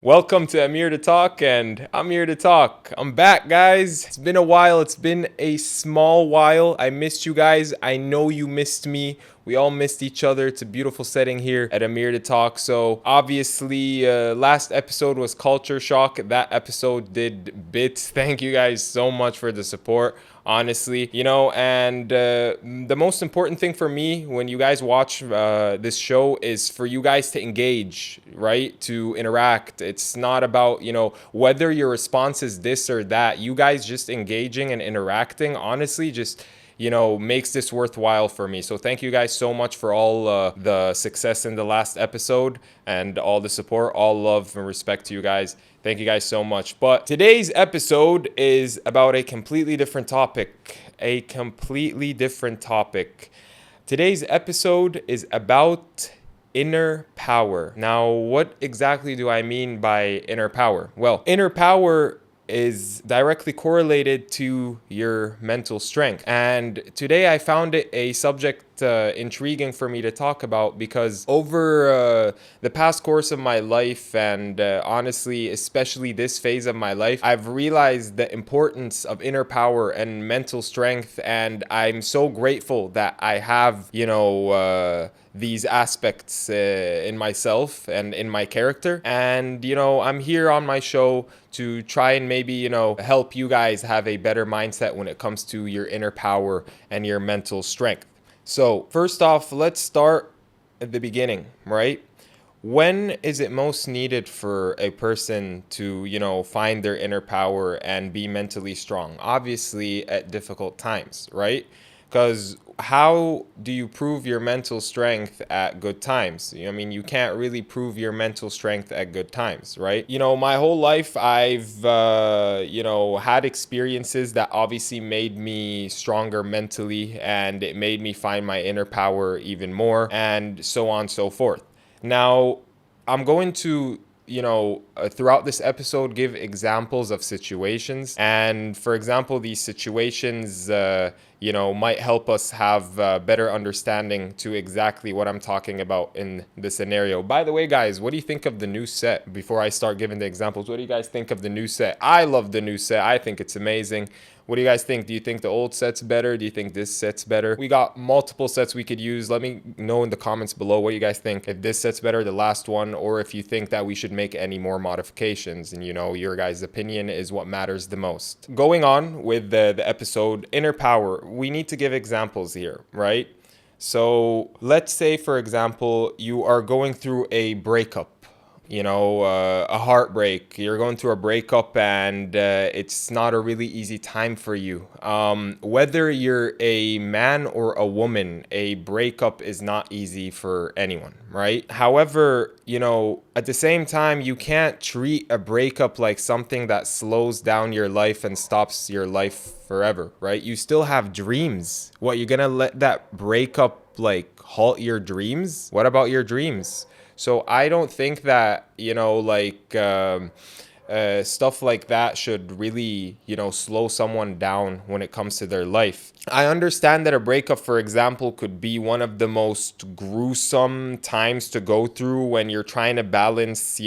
Welcome to I'm Here to Talk, and I'm here to talk. I'm back, guys. It's been a while. It's been a small while. I missed you guys. I know you missed me. We all missed each other. It's a beautiful setting here at I'm Here to Talk. So, obviously, last episode was Culture Shock. That episode did bits. Thank you guys so much for the support, honestly. And the most important thing for me when you guys watch this show is for you guys to engage, right? To interact. It's not about, whether your response is this or that. You guys just engaging and interacting, honestly, just makes this worthwhile for me. So thank you guys so much for all the success in the last episode and all the support. All love and respect to you guys. Thank you guys so much. But today's episode is about a completely different topic. A completely different topic. Today's episode is about inner power. Now, what exactly do I mean by inner power? Well, inner power is directly correlated to your mental strength. And today I found it a subject intriguing for me to talk about because over the past course of my life and honestly, especially this phase of my life, I've realized the importance of inner power and mental strength. And I'm so grateful that I have, these aspects in myself and in my character. And, I'm here on my show to try and maybe, help you guys have a better mindset when it comes to your inner power and your mental strength. So, first off, let's start at the beginning, right? When is it most needed for a person to, find their inner power and be mentally strong? Obviously, at difficult times, right? Because how do you prove your mental strength at good times? I mean, you can't really prove your mental strength at good times, right? My whole life I've, had experiences that obviously made me stronger mentally, and it made me find my inner power even more, and so on and so forth. Now, I'm going to throughout this episode, give examples of situations. And for example, these situations, might help us have better understanding to exactly what I'm talking about in the scenario. By the way, guys, what do you think of the new set? Before I start giving the examples, what do you guys think of the new set? I love the new set. I think it's amazing. What do you guys think? Do you think the old set's better? Do you think this set's better? We got multiple sets we could use. Let me know in the comments below what you guys think. If this set's better, the last one, or if you think that we should make any more modifications. And your guys' opinion is what matters the most. Going on with the episode, inner power. We need to give examples here, right? So let's say, for example, you are going through a breakup. A heartbreak. You're going through a breakup and it's not a really easy time for you. Whether you're a man or a woman, a breakup is not easy for anyone, right? However, at the same time, you can't treat a breakup like something that slows down your life and stops your life forever, right? You still have dreams. What, you're gonna let that breakup halt your dreams? What about your dreams? So I don't think that, stuff like that should really, slow someone down when it comes to their life. I understand that a breakup, for example, could be one of the most gruesome times to go through when you're trying to balance,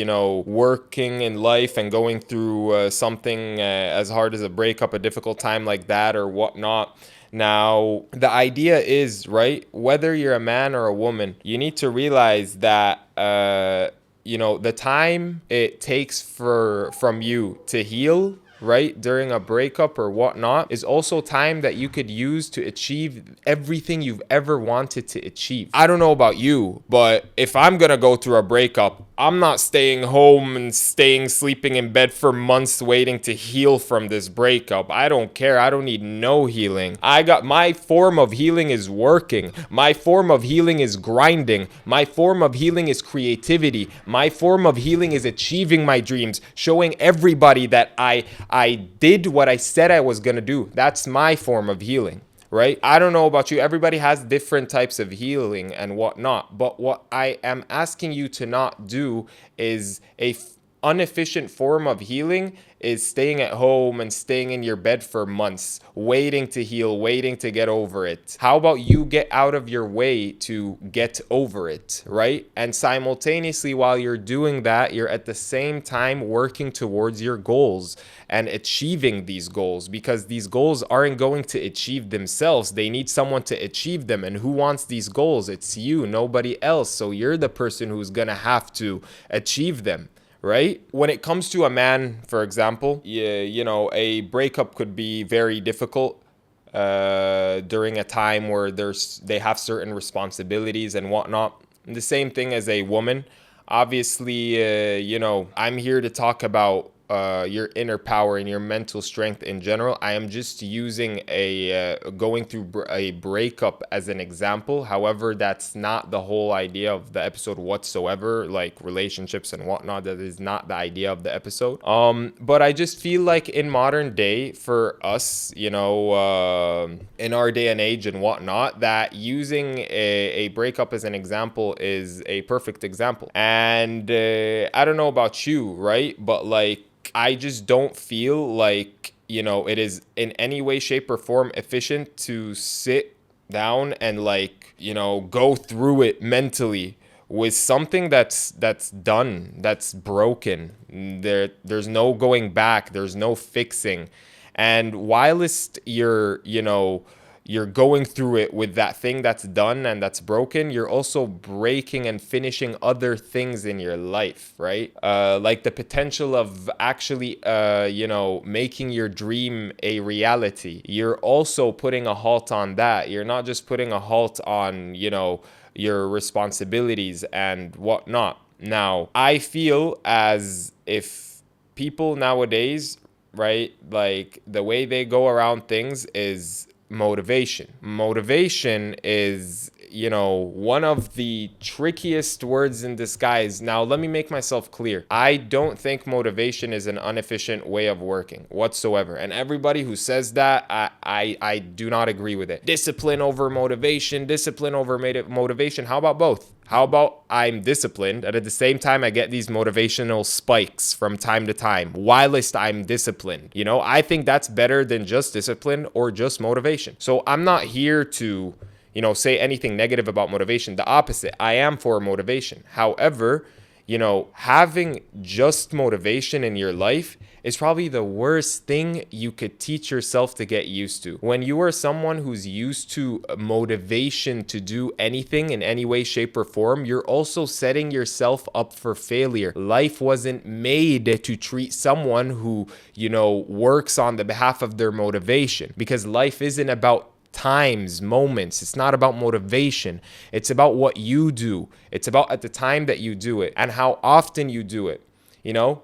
working in life and going through something as hard as a breakup, a difficult time like that or whatnot. Now, the idea is, right, whether you're a man or a woman, you need to realize that, the time it takes from you to heal, right, during a breakup or whatnot, is also time that you could use to achieve everything you've ever wanted to achieve. I don't know about you, but if I'm gonna go through a breakup, I'm not staying home and sleeping in bed for months waiting to heal from this breakup. I don't care. I don't need no healing. My form of healing is working. My form of healing is grinding. My form of healing is creativity. My form of healing is achieving my dreams, showing everybody that I did what I said I was going to do. That's my form of healing. Right? I don't know about you. Everybody has different types of healing and whatnot. But what I am asking you to not do is inefficient form of healing is staying at home and staying in your bed for months, waiting to heal, waiting to get over it. How about you get out of your way to get over it, right? And simultaneously, while you're doing that, you're at the same time working towards your goals and achieving these goals, because these goals aren't going to achieve themselves. They need someone to achieve them. And who wants these goals? It's you, nobody else. So you're the person who's going to have to achieve them, right? When it comes to a man, for example, a breakup could be very difficult during a time where they have certain responsibilities and whatnot. And the same thing as a woman. Obviously, I'm here to talk about your inner power and your mental strength in general. I am just using going through a breakup as an example. However, that's not the whole idea of the episode whatsoever, like relationships and whatnot. That is not the idea of the episode. But I just feel like in modern day, for us, in our day and age and whatnot, that using a breakup as an example is a perfect example. And I don't know about you, right? But like, I just don't feel like, it is in any way, shape, or form efficient to sit down and like, go through it mentally with something that's done, that's broken. There's no going back, there's no fixing. And whilst you're going through it with that thing that's done and that's broken, you're also breaking and finishing other things in your life, right? Like the potential of actually, making your dream a reality. You're also putting a halt on that. You're not just putting a halt on, your responsibilities and whatnot. Now, I feel as if people nowadays, right, like the way they go around things is motivation. Motivation is, one of the trickiest words in disguise. Now, let me make myself clear. I don't think motivation is an inefficient way of working whatsoever. And everybody who says that, I do not agree with it. Discipline over motivation, discipline over motivation. How about both? How about I'm disciplined and at the same time I get these motivational spikes from time to time whilst I'm disciplined? I think that's better than just discipline or just motivation. So I'm not here to, say anything negative about motivation. The opposite. I am for motivation. However, having just motivation in your life is probably the worst thing you could teach yourself to get used to. When you are someone who's used to motivation to do anything in any way, shape, or form, you're also setting yourself up for failure. Life wasn't made to treat someone who, works on the behalf of their motivation, because life isn't about times, moments. It's not about motivation. It's about what you do. It's about at the time that you do it and how often you do it.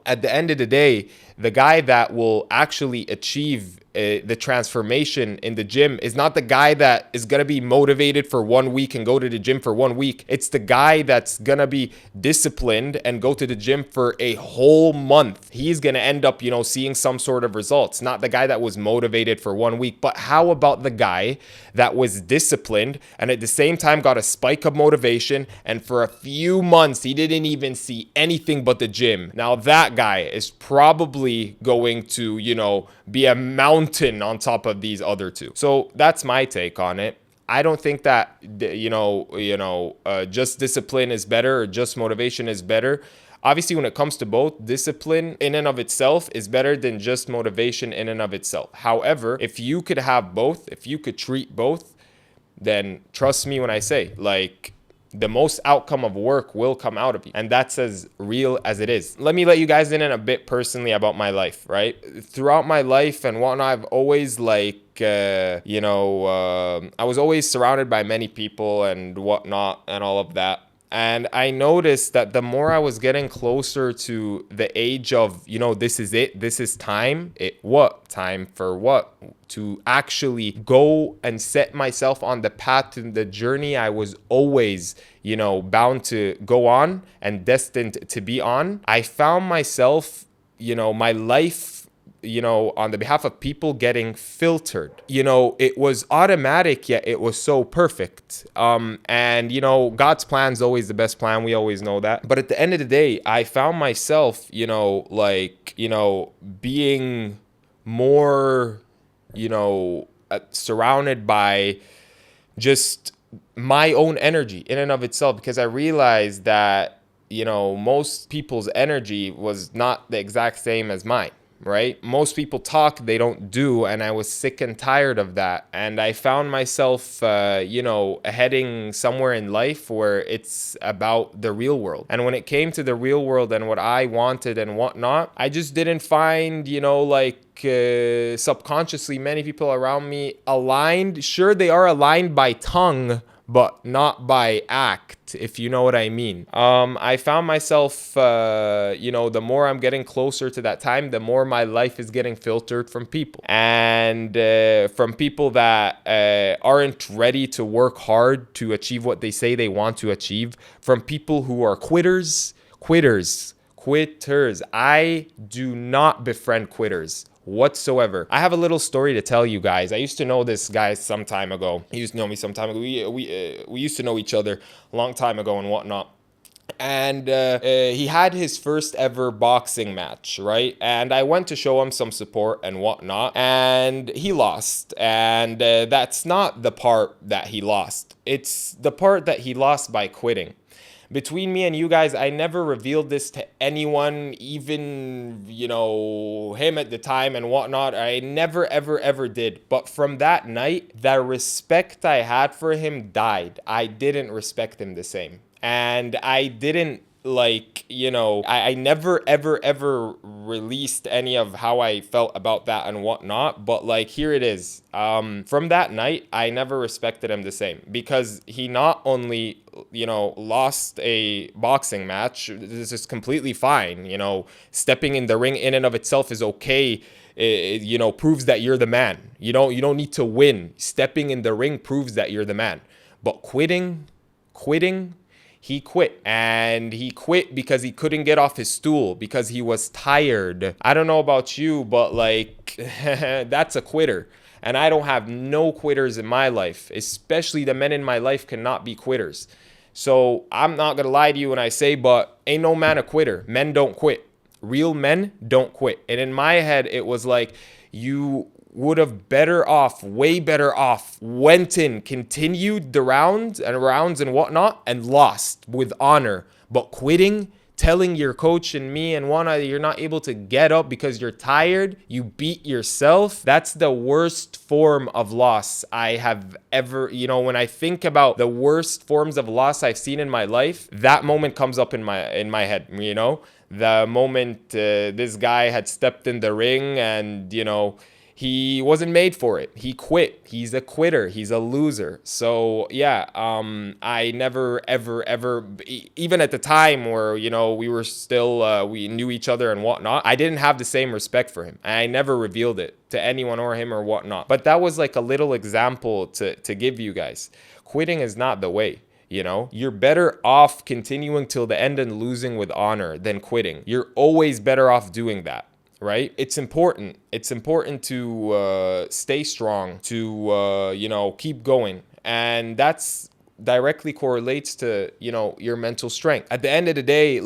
At the end of the day, the guy that will actually achieve the transformation in the gym is not the guy that is going to be motivated for 1 week and go to the gym for 1 week. It's the guy that's going to be disciplined and go to the gym for a whole month. He's going to end up, seeing some sort of results, not the guy that was motivated for 1 week. But how about the guy that was disciplined and at the same time got a spike of motivation, and for a few months he didn't even see anything but the gym? Now that guy is probably going to, be a mountain on top of these other two. So that's my take on it. I don't think that, just discipline is better or just motivation is better. Obviously, when it comes to both, discipline in and of itself is better than just motivation in and of itself. However, if you could have both, if you could treat both, then trust me when I say, like, the most outcome of work will come out of you. And that's as real as it is. Let me let you guys in a bit personally about my life, right? Throughout my life and whatnot, I've always I was always surrounded by many people and whatnot and all of that. And I noticed that the more I was getting closer to the age of, this is it, this is time. Time for what? To actually go and set myself on the path to the journey I was always, bound to go on and destined to be on. I found myself, my life on the behalf of people getting filtered. It was automatic, yet it was so perfect. And God's plan is always the best plan. We always know that. But at the end of the day, I found myself, being more, surrounded by just my own energy in and of itself, because I realized that most people's energy was not the exact same as mine, right? Most people talk, they don't do, and I was sick and tired of that. And I found myself, heading somewhere in life where it's about the real world. And when it came to the real world and what I wanted and whatnot, I just didn't find, subconsciously many people around me aligned. Sure, they are aligned by tongue, but not by act, if you know what I mean. I found myself, the more I'm getting closer to that time, the more my life is getting filtered from people. And from people that aren't ready to work hard to achieve what they say they want to achieve. From people who are quitters. I do not befriend quitters whatsoever. I have a little story to tell you guys. I used to know this guy some time ago. He used to know me some time ago. We used to know each other a long time ago and whatnot. And he had his first ever boxing match, right? And I went to show him some support and whatnot, and he lost. And that's not the part that he lost. It's the part that he lost by quitting. Between me and you guys, I never revealed this to anyone, even, him at the time and whatnot. I never, ever, ever did. But from that night, the respect I had for him died. I didn't respect him the same. And I didn't I never, ever, ever released any of how I felt about that and whatnot. But here it is. From that night, I never respected him the same, because he not only, lost a boxing match. This is completely fine. Stepping in the ring in and of itself is okay. It, proves that you're the man. You don't need to win. Stepping in the ring proves that you're the man. But quitting, he quit. And he quit because he couldn't get off his stool, because he was tired. I don't know about you, but that's a quitter. And I don't have no quitters in my life, especially the men in my life cannot be quitters. So I'm not going to lie to you when I say, but ain't no man a quitter. Men don't quit. Real men don't quit. And in my head, it was you would have way better off, went in, continued the rounds and whatnot, and lost with honor. But quitting, telling your coach and me and whatnot, you're not able to get up because you're tired, you beat yourself, that's the worst form of loss I have ever, when I think about the worst forms of loss I've seen in my life, that moment comes up in my head, the moment this guy had stepped in the ring and, he wasn't made for it. He quit. He's a quitter. He's a loser. So yeah, I never, ever, even at the time where, we were still, we knew each other and whatnot, I didn't have the same respect for him. I never revealed it to anyone or him or whatnot. But that was a little example to give you guys. Quitting is not the way. You're better off continuing till the end and losing with honor than quitting. You're always better off doing that. Right? It's important. It's important to stay strong, to, keep going. And that's directly correlates to, your mental strength. At the end of the day,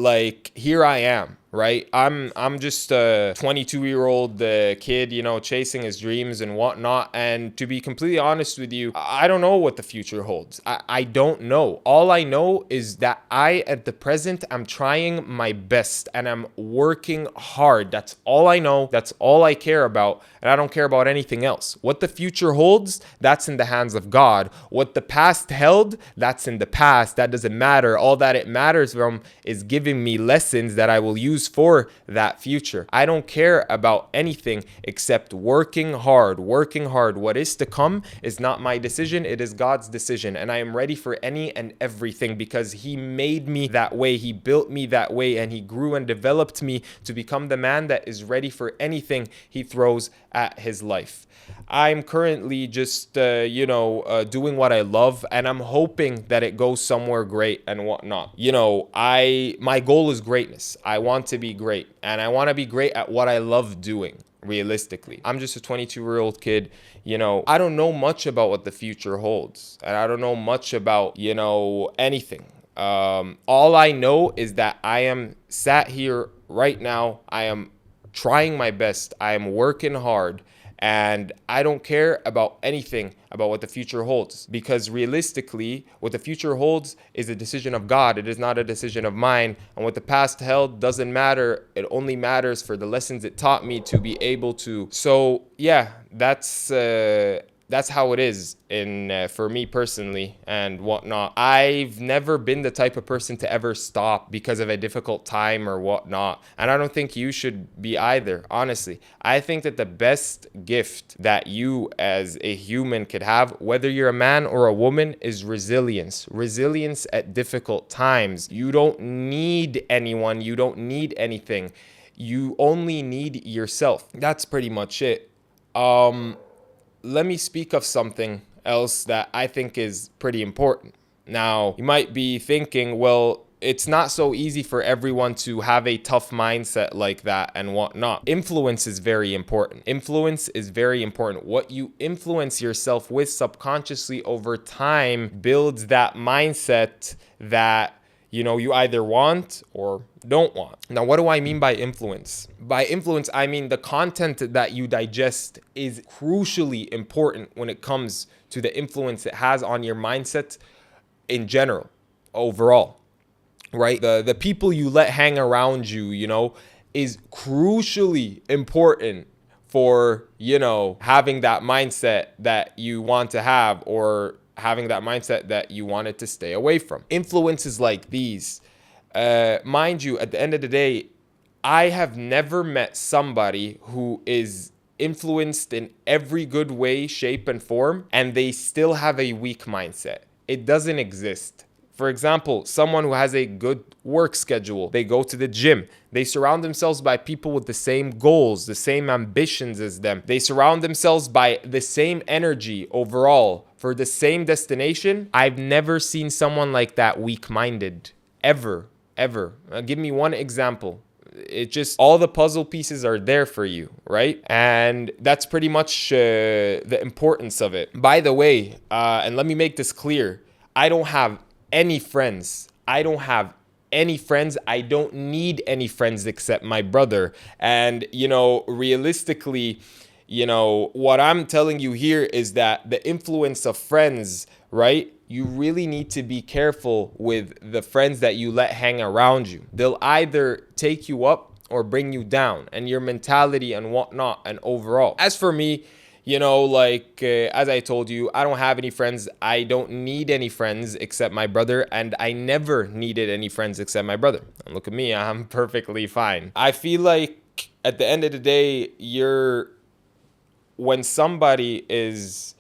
here I am, right? I'm just a 22-year-old kid, chasing his dreams and whatnot. And to be completely honest with you, I don't know what the future holds. I don't know. All I know is that at the present, I'm trying my best and I'm working hard. That's all I know. That's all I care about. And I don't care about anything else. What the future holds, that's in the hands of God. What the past held, that's in the past. That doesn't matter. All that it matters from is giving me lessons that I will use for that future. I don't care about anything except working hard. What is to come is not my decision. It is God's decision. And I am ready for any and everything because He made me that way. He built me that way and He grew and developed me to become the man that is ready for anything He throws at His life. I'm currently just, doing what I love, and I'm hoping that it goes somewhere great and whatnot. My goal is greatness. I want to be great, and I want to be great at what I love doing. Realistically, I'm just a 22-year-old kid. I don't know much about what the future holds, and I don't know much about anything. All I know is that I am sat here right now. I am trying my best. I am working hard, and I don't care about anything about what the future holds, because realistically, what the future holds is a decision of God. It is not a decision of mine. And what the past held doesn't matter. It only matters for the lessons it taught me to be able to. So yeah, that's how it is for me personally and whatnot. I've never been the type of person to ever stop because of a difficult time or whatnot. And I don't think you should be either, honestly. I think that the best gift that you as a human could have, whether you're a man or a woman, is resilience. Resilience at difficult times. You don't need anyone. You don't need anything. You only need yourself. That's pretty much it. Let me speak of something else that I think is pretty important. Now, you might be thinking, well, it's not so easy for everyone to have a tough mindset like that and whatnot. Influence is very important. Influence is very important. What you influence yourself with subconsciously over time builds that mindset that you either want or don't want. Now, what do I mean by influence? By influence, I mean the content that you digest is crucially important when it comes to the influence it has on your mindset in general, overall, right? The people you let hang around you, is crucially important for, having that mindset that you want to have, or having that mindset that you wanted to stay away from. Influences like these, mind you, at the end of the day, I have never met somebody who is influenced in every good way, shape, and form, and they still have a weak mindset. It doesn't exist. For example, someone who has a good work schedule, they go to the gym, they surround themselves by people with the same goals, the same ambitions as them. They surround themselves by the same energy overall for the same destination. I've never seen someone like that weak-minded, ever. Give me one example. It just, all the puzzle pieces are there for you, right? And that's pretty much the importance of it. By the way, and let me make this clear, I don't have any friends. I don't need any friends except my brother. And, realistically, what I'm telling you here is that the influence of friends, right? You really need to be careful with the friends that you let hang around you. They'll either take you up or bring you down, and your mentality and whatnot and overall. As for me, as I told you, I don't have any friends. I don't need any friends except my brother, and I never needed any friends except my brother. And look at me, I'm perfectly fine. I feel like at the end of the day, when somebody is,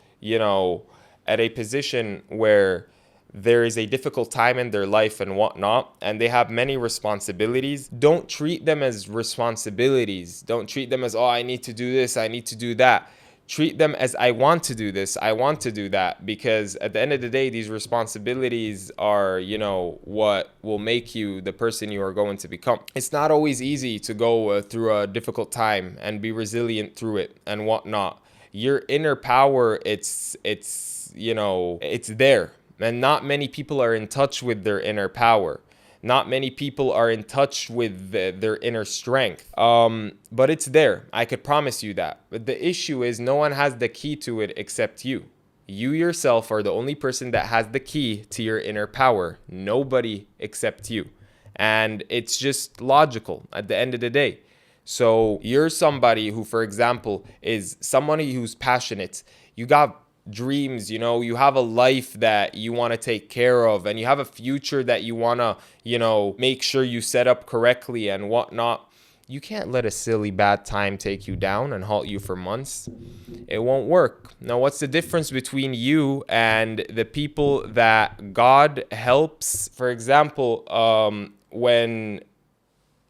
at a position where there is a difficult time in their life and whatnot, and they have many responsibilities, don't treat them as responsibilities. Don't treat them as, oh, I need to do this, I need to do that. Treat them as, I want to do this, I want to do that, because at the end of the day, these responsibilities are, what will make you the person you are going to become. It's not always easy to go through a difficult time and be resilient through it and whatnot. Your inner power, it's there. And not many people are in touch with their inner power. Not many people are in touch with their inner strength. But it's there. I could promise you that. But the issue is no one has the key to it except you. You yourself are the only person that has the key to your inner power. Nobody except you. And it's just logical at the end of the day. So you're somebody who, for example, is somebody who's passionate. You got dreams, you have a life that you want to take care of, and you have a future that you want to, make sure you set up correctly and whatnot. You can't let a silly bad time take you down and halt you for months. It won't work. Now, what's the difference between you and the people that God helps? For example, when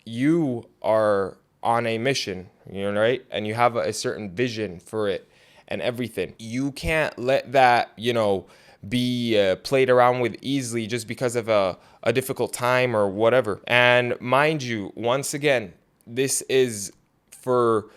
you are on a mission, right? And you have a certain vision for it and everything. You can't let that, be played around with easily just because of a difficult time or whatever. And mind you, once again, this is for,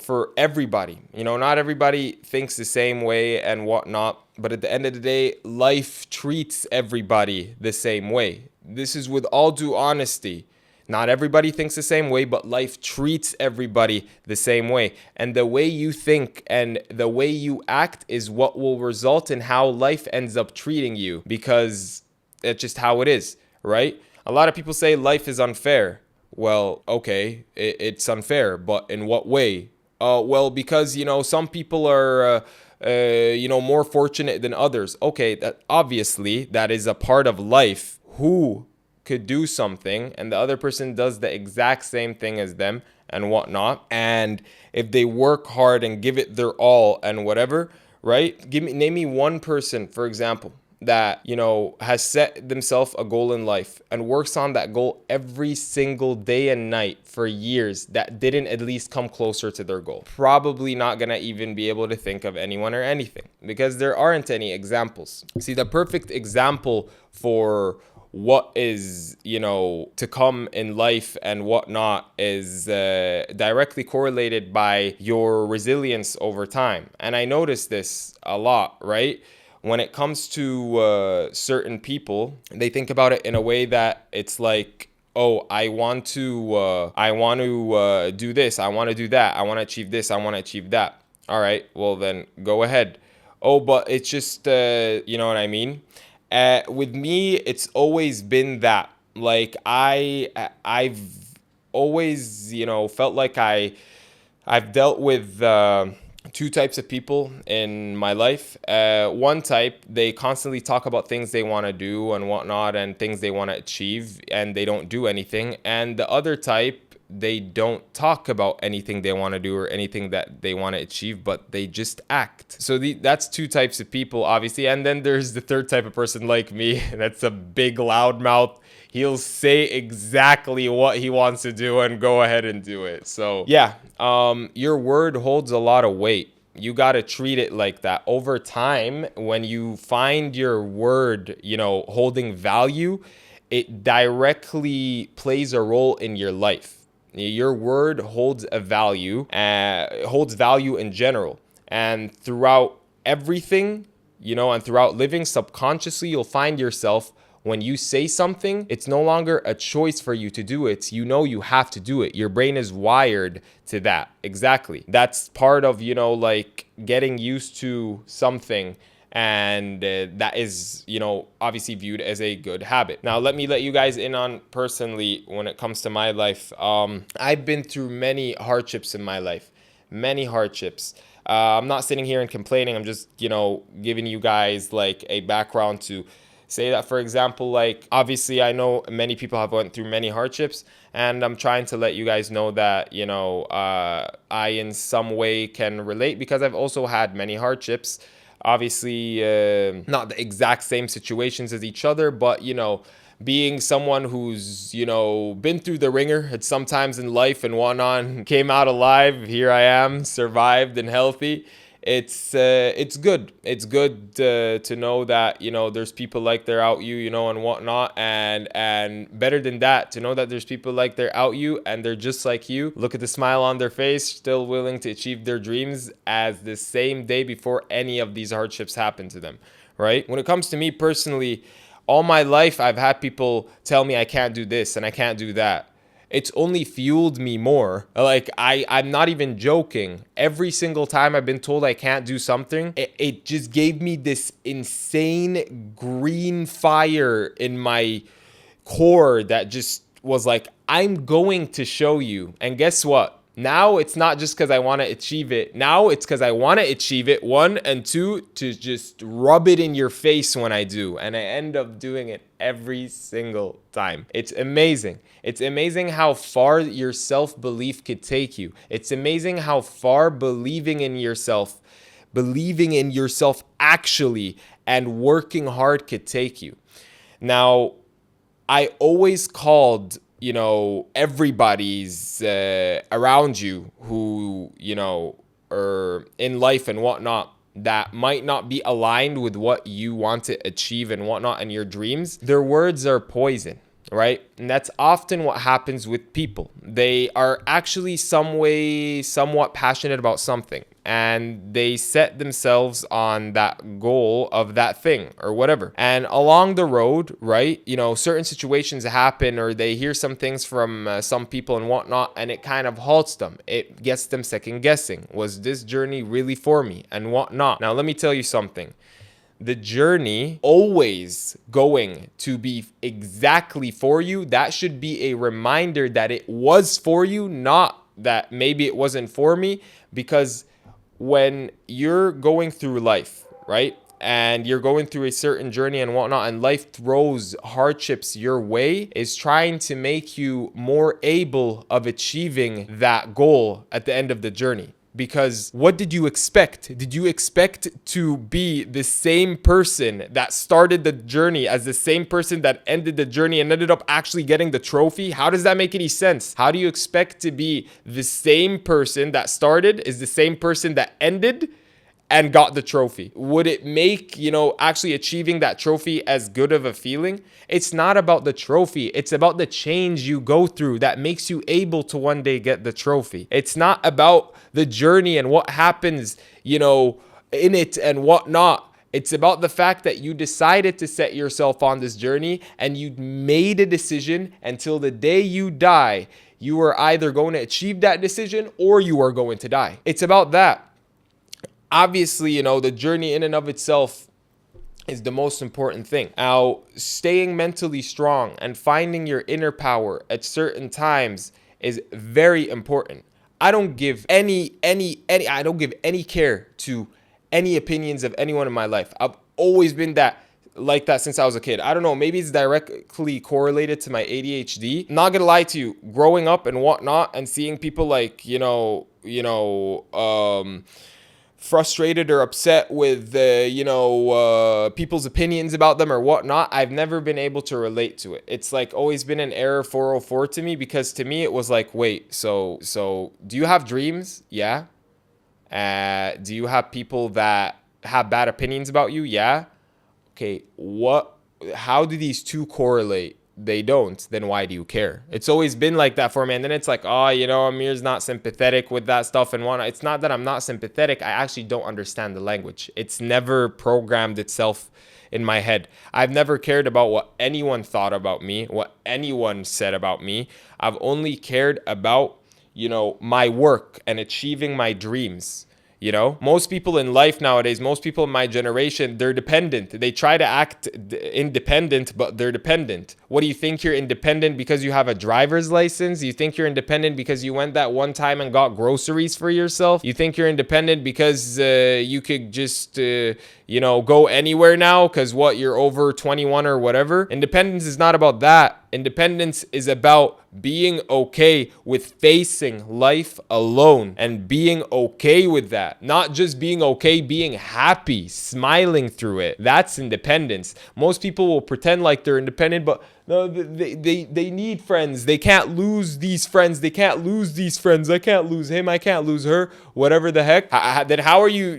for everybody. Not everybody thinks the same way and whatnot, but at the end of the day, life treats everybody the same way. This is with all due honesty. Not everybody thinks the same way, but life treats everybody the same way. And the way you think and the way you act is what will result in how life ends up treating you, because it's just how it is, right? A lot of people say life is unfair. Well, okay, it's unfair, but in what way? Well, because, some people are, more fortunate than others. Okay, that obviously that is a part of life. Who could do something and the other person does the exact same thing as them and whatnot, and if they work hard and give it their all and whatever, right? Name me one person, for example, that has set themselves a goal in life and works on that goal every single day and night for years that didn't at least come closer to their goal. Probably not gonna even be able to think of anyone or anything, because there aren't any examples. See, the perfect example for what is, to come in life and whatnot is directly correlated by your resilience over time. And I notice this a lot, right? When it comes to certain people, they think about it in a way that it's like, oh, I want to do this, I want to do that, I want to achieve this, I want to achieve that. All right, well then go ahead. Oh, but it's just, you know what I mean? With me, it's always been that. Like I've always, felt like I've dealt with two types of people in my life. One type, they constantly talk about things they want to do and whatnot and things they want to achieve, and they don't do anything. And the other type, they don't talk about anything they want to do or anything that they want to achieve, but they just act. So that's two types of people, obviously. And then there's the third type of person like me. That's a big loudmouth. He'll say exactly what he wants to do and go ahead and do it. So yeah, your word holds a lot of weight. You got to treat it like that. Over time, when you find your word, holding value, it directly plays a role in your life. Your word holds a value, holds value in general. And throughout everything, and throughout living, subconsciously, you'll find yourself, when you say something, it's no longer a choice for you to do it. You have to do it. Your brain is wired to that. Exactly. That's part of, like getting used to something. And that is, obviously viewed as a good habit. Now, let you guys in on personally when it comes to my life. I've been through many hardships in my life, many hardships. I'm not sitting here and complaining. I'm just, giving you guys like a background to say that, for example, like obviously I know many people have went through many hardships, and I'm trying to let you guys know that, I in some way can relate, because I've also had many hardships. Obviously, not the exact same situations as each other, but, being someone who's, been through the ringer at some times in life and whatnot, came out alive, here I am, survived and healthy. It's good. It's good to know that, there's people like they're out you, and whatnot. And better than that, to know that there's people like they're out you and they're just like you. Look at the smile on their face, still willing to achieve their dreams as the same day before any of these hardships happen to them, right? When it comes to me personally, all my life, I've had people tell me I can't do this and I can't do that. It's only fueled me more. Like, I'm not even joking. Every single time I've been told I can't do something, it just gave me this insane green fire in my core that just was like, I'm going to show you. And guess what? Now it's not just because I want to achieve it. Now it's because I want to achieve it. One, and two, to just rub it in your face when I do. And I end up doing it every single time. It's amazing. It's amazing how far your self-belief could take you. It's amazing how far believing in yourself actually, and working hard could take you. Now, I always called, everybody's around you who, are in life and whatnot, that might not be aligned with what you want to achieve and whatnot and your dreams, their words are poison, right? And that's often what happens with people. They are actually somewhat passionate about something, and they set themselves on that goal of that thing or whatever. And along the road, right, certain situations happen, or they hear some things from some people and whatnot, and it kind of halts them. It gets them second guessing. Was this journey really for me and whatnot? Now, let me tell you something. The journey always going to be exactly for you. That should be a reminder that it was for you, not that maybe it wasn't for me. Because when you're going through life, right, and you're going through a certain journey and whatnot, and life throws hardships your way, is trying to make you more able of achieving that goal at the end of the journey. Because what did you expect? Did you expect to be the same person that started the journey as the same person that ended the journey and ended up actually getting the trophy? How does that make any sense? How do you expect to be the same person that started is the same person that ended and got the trophy? Would it make, actually achieving that trophy as good of a feeling? It's not about the trophy. It's about the change you go through that makes you able to one day get the trophy. It's not about the journey and what happens, in it and whatnot. It's about the fact that you decided to set yourself on this journey and you made a decision until the day you die. You are either going to achieve that decision or you are going to die. It's about that. Obviously, the journey in and of itself is the most important thing. Now, staying mentally strong and finding your inner power at certain times is very important. I don't give I don't give any care to any opinions of anyone in my life. I've always been like that since I was a kid. I don't know, maybe it's directly correlated to my ADHD. Not gonna lie to you, growing up and whatnot and seeing people like, frustrated or upset with people's opinions about them or whatnot, I've never been able to relate to it. It's like always been an error 404 to me, because to me it was like, wait, so do you have dreams? Yeah. Do you have people that have bad opinions about you? Yeah. Okay, how do these two correlate? They don't. Then why do you care? It's always been like that for me. And then it's like, Amir's not sympathetic with that stuff and whatnot. It's not that I'm not sympathetic. I actually don't understand the language. It's never programmed itself in my head. I've never cared about what anyone thought about me, what anyone said about me. I've only cared about, my work and achieving my dreams. Most people in life nowadays, most people in my generation, they're dependent. They try to act independent, but they're dependent. What do you think? You're independent because you have a driver's license? You think you're independent because you went that one time and got groceries for yourself? You think you're independent because you could just, go anywhere now because you're over 21 or whatever? Independence is not about that. Independence is about being okay with facing life alone and being okay with that. Not just being okay, being happy, smiling through it. That's independence. Most people will pretend like they're independent, but no, they need friends. They can't lose these friends. They can't lose these friends. I can't lose him. I can't lose her. Whatever the heck. Then how are you,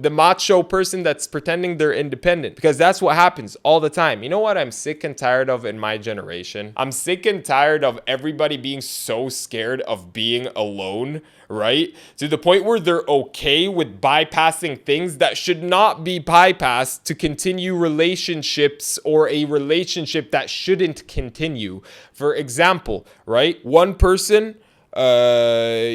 the macho person that's pretending they're independent? Because that's what happens all the time. You know what I'm sick and tired of in my generation? I'm sick and tired of everybody being so scared of being alone, right? To the point where they're okay with bypassing things that should not be bypassed to continue relationships, or a relationship that shouldn't continue. For example, right? One person ends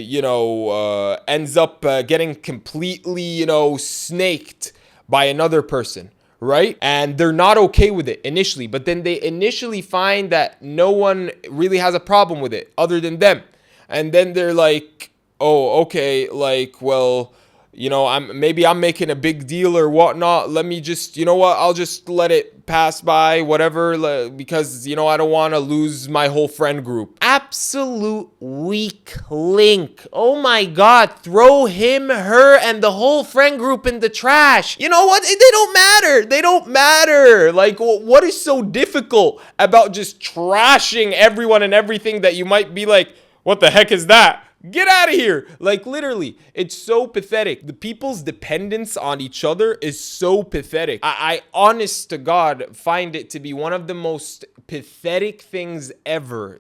up getting completely, snaked by another person, right? And they're not okay with it initially, but then they initially find that no one really has a problem with it other than them. And then they're like, oh, okay, like, well, I'm making a big deal or whatnot. Let me just, I'll just let it pass by, whatever, because, I don't want to lose my whole friend group. Absolute weak link. Oh my God, throw him, her, and the whole friend group in the trash. You know what? They don't matter. They don't matter. Like, what is so difficult about just trashing everyone and everything that you might be like, what the heck is that? Get out of here. Like, literally, it's so pathetic. The people's dependence on each other is so pathetic. I honest to God, find it to be one of the most pathetic things ever.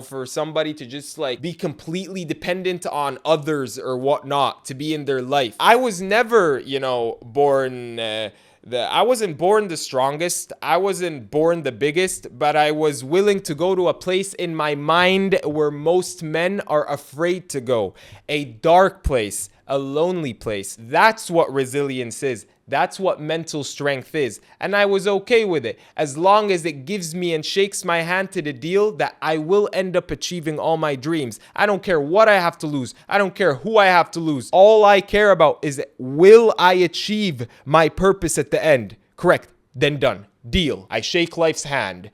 For somebody to just like be completely dependent on others or whatnot to be in their life. I was never, born. I wasn't born the strongest. I wasn't born the biggest, but I was willing to go to a place in my mind where most men are afraid to go. A dark place, a lonely place. That's what resilience is. That's what mental strength is. And I was okay with it as long as it gives me and shakes my hand to the deal that I will end up achieving all my dreams. I don't care what I have to lose. I don't care who I have to lose. All I care about is, will I achieve my purpose at the end? Correct. Then done. Deal. I shake life's hand.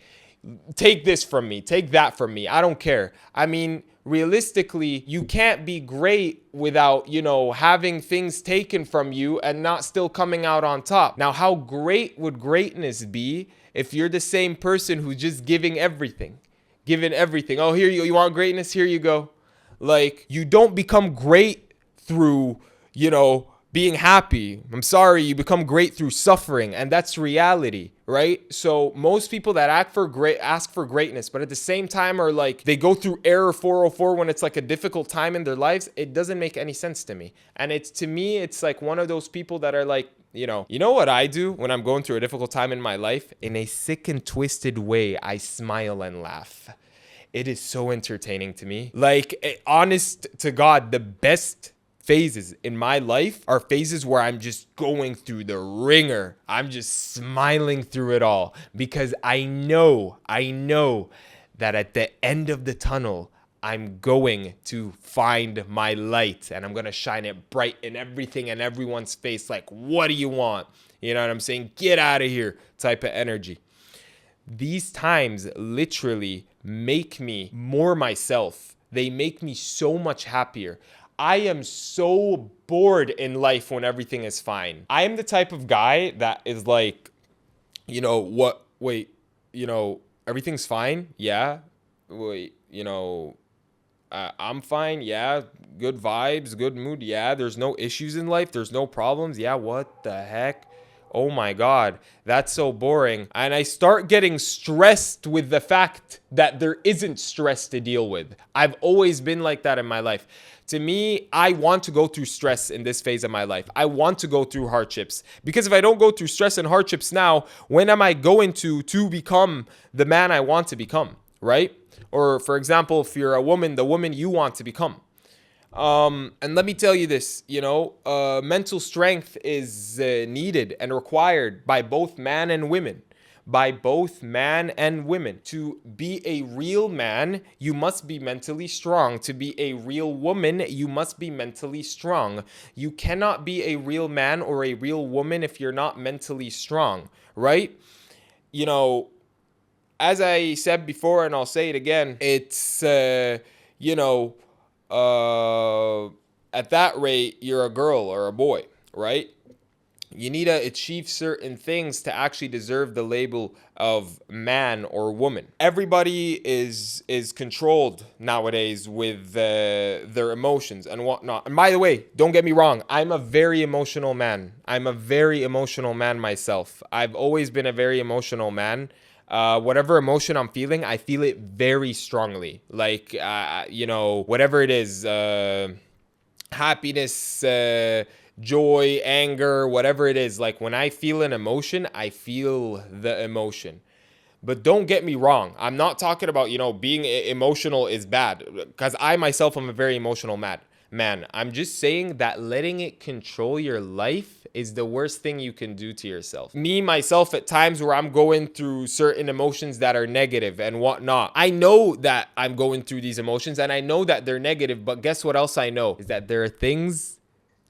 Take this from me. Take that from me. I don't care. I mean, realistically, you can't be great without, having things taken from you and not still coming out on top. Now, how great would greatness be if you're the same person who's just giving everything? Giving everything. Oh, here you want greatness? Here you go. Like, you don't become great through, being happy. I'm sorry, you become great through suffering, and that's reality, right? So most people that ask for greatness, but at the same time are like, they go through error 404 when it's like a difficult time in their lives. It doesn't make any sense to me. And it's like one of those people that are like, you know what I do when I'm going through a difficult time in my life? In a sick and twisted way, I smile and laugh. It is so entertaining to me. Like, honest to God, the best phases in my life are phases where I'm just going through the ringer. I'm just smiling through it all because I know that at the end of the tunnel, I'm going to find my light and I'm going to shine it bright in everything and everyone's face. Like, what do you want? You know what I'm saying? Get out of here type of energy. These times literally make me more myself. They make me so much happier. I am so bored in life when everything is fine. I am the type of guy that is like, everything's fine? Yeah. Wait, I'm fine. Yeah. Good vibes, good mood. Yeah. There's no issues in life. There's no problems. Yeah. What the heck? Oh my God, that's so boring. And I start getting stressed with the fact that there isn't stress to deal with. I've always been like that in my life. To me, I want to go through stress in this phase of my life. I want to go through hardships. Because if I don't go through stress and hardships now, when am I going to become the man I want to become, right? Or for example, if you're a woman, the woman you want to become. And let me tell you this, mental strength is needed and required by both man and women. To be a real man, you must be mentally strong. To be a real woman, you must be mentally strong. You cannot be a real man or a real woman if you're not mentally strong, right? As I said before, and I'll say it again, it's, at that rate, you're a girl or a boy, right? You need to achieve certain things to actually deserve the label of man or woman. Everybody is controlled nowadays with their emotions and whatnot. And by the way, don't get me wrong, I'm a very emotional man. I'm a very emotional man myself. I've always been a very emotional man. Whatever emotion I'm feeling, I feel it very strongly. Like, whatever it is, happiness, joy, anger, whatever it is. Like, when I feel an emotion, I feel the emotion. But don't get me wrong. I'm not talking about, being emotional is bad. Because I myself am a very emotional man. I'm just saying that letting it control your life is the worst thing you can do to yourself. Me, myself, at times where I'm going through certain emotions that are negative and whatnot, I know that I'm going through these emotions and I know that they're negative, but guess what else I know? Is that there are things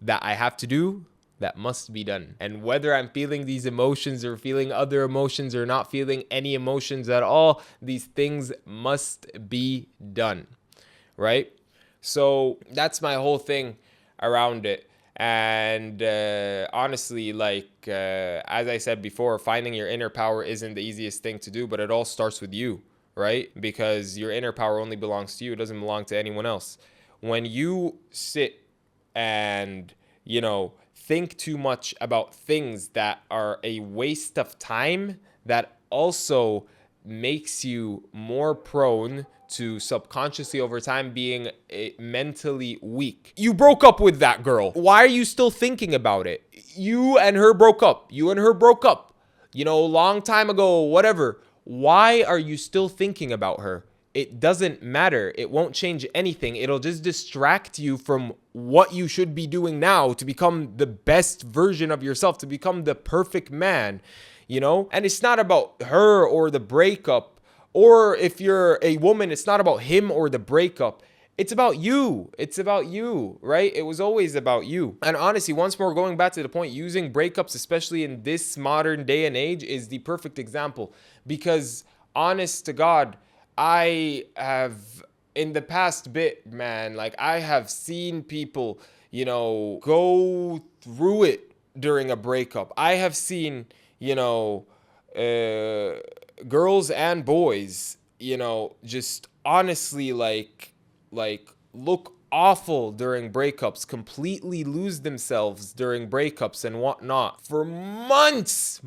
that I have to do that must be done. And whether I'm feeling these emotions or feeling other emotions or not feeling any emotions at all, these things must be done, right? So that's my whole thing around it. And honestly, as I said before, finding your inner power isn't the easiest thing to do, but it all starts with you, right? Because your inner power only belongs to you. It doesn't belong to anyone else. when you sit and, think too much about things that are a waste of time, that also makes you more prone to subconsciously over time being mentally weak. You broke up with that girl. Why are you still thinking about it? You and her broke up. Long time ago, whatever. Why are you still thinking about her? It doesn't matter. It won't change anything. It'll just distract you from what you should be doing now to become the best version of yourself, to become the perfect man, And it's not about her or the breakup. Or if you're a woman, it's not about him or the breakup. It's about you. It's about you, right? It was always about you. And honestly, once more, going back to the point, using breakups, especially in this modern day and age, is the perfect example. Because honest to God, I have, in the past bit, man, like I have seen people, go through it during a breakup. I have seen, girls and boys, just honestly like look awful during breakups, completely lose themselves during breakups and whatnot for months.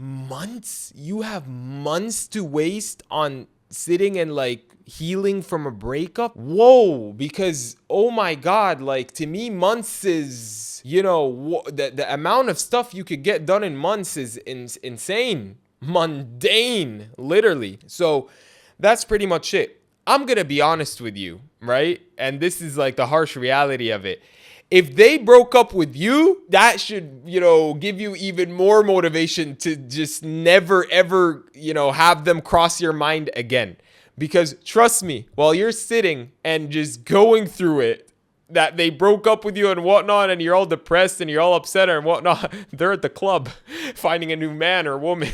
You have months to waste on sitting and healing from a breakup. Whoa, because oh my God, to me, months is, the amount of stuff you could get done in months is insane, mundane, literally. So that's pretty much it. I'm going to be honest with you, right? And this is the harsh reality of it. If they broke up with you, that should, give you even more motivation to just never, ever, have them cross your mind again. Because trust me, while you're sitting and just going through it, that they broke up with you and whatnot, and you're all depressed and you're all upset and whatnot, they're at the club finding a new man or woman.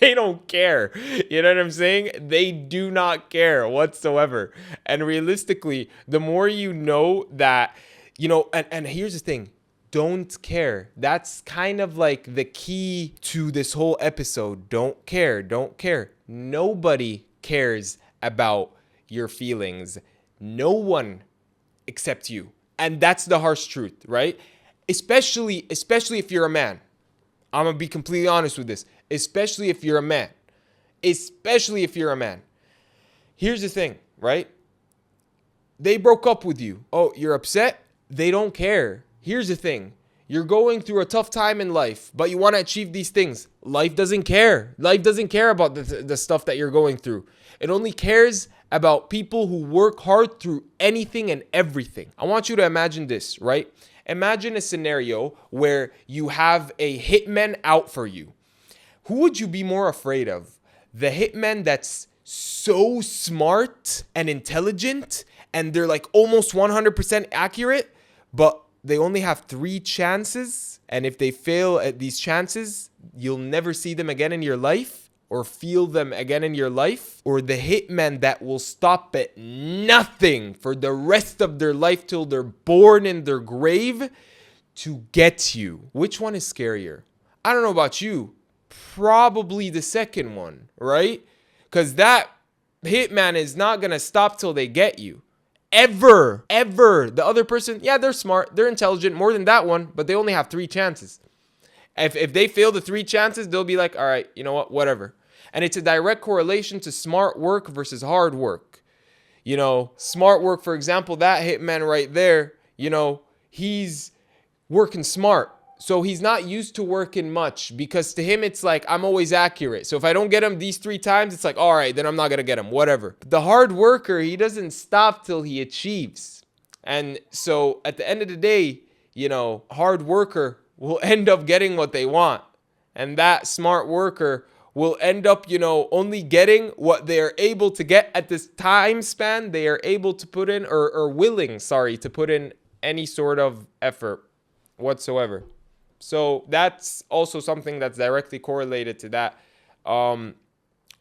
They don't care. You know what I'm saying? They do not care whatsoever. And realistically, the more you know that, and here's the thing, don't care. That's kind of the key to this whole episode. Don't care. Nobody cares about your feelings. No one except you. And that's the harsh truth, right? Especially if you're a man. I'm going to be completely honest with this. Especially if you're a man. Here's the thing, right? They broke up with you. Oh, you're upset? They don't care. Here's the thing. You're going through a tough time in life, but you want to achieve these things. Life doesn't care. Life doesn't care about the stuff that you're going through. It only cares about people who work hard through anything and everything. I want you to imagine this, right? Imagine a scenario where you have a hitman out for you. Who would you be more afraid of? The hitman that's so smart and intelligent and they're almost 100% accurate, but they only have 3 chances. And if they fail at these chances, you'll never see them again in your life or feel them again in your life. Or the hitman that will stop at nothing for the rest of their life till they're born in their grave to get you. Which one is scarier? I don't know about you. Probably the second one, right? Because that hitman is not going to stop till they get you. Ever. The other person, yeah, they're smart, they're intelligent, more than that one, but they only have 3 chances. If they fail the 3 chances, they'll be like, all right, you know what, whatever. And it's a direct correlation to smart work versus hard work. Smart work, for example, that hitman right there, he's working smart. So he's not used to working much because to him, it's I'm always accurate. So if I don't get him these 3 times, it's all right, then I'm not going to get him, whatever. But the hard worker, he doesn't stop till he achieves. And so at the end of the day, hard worker will end up getting what they want. And that smart worker will end up, only getting what they are able to get at this time span they are able to put in or willing, to put in any sort of effort whatsoever. So that's also something that's directly correlated to that.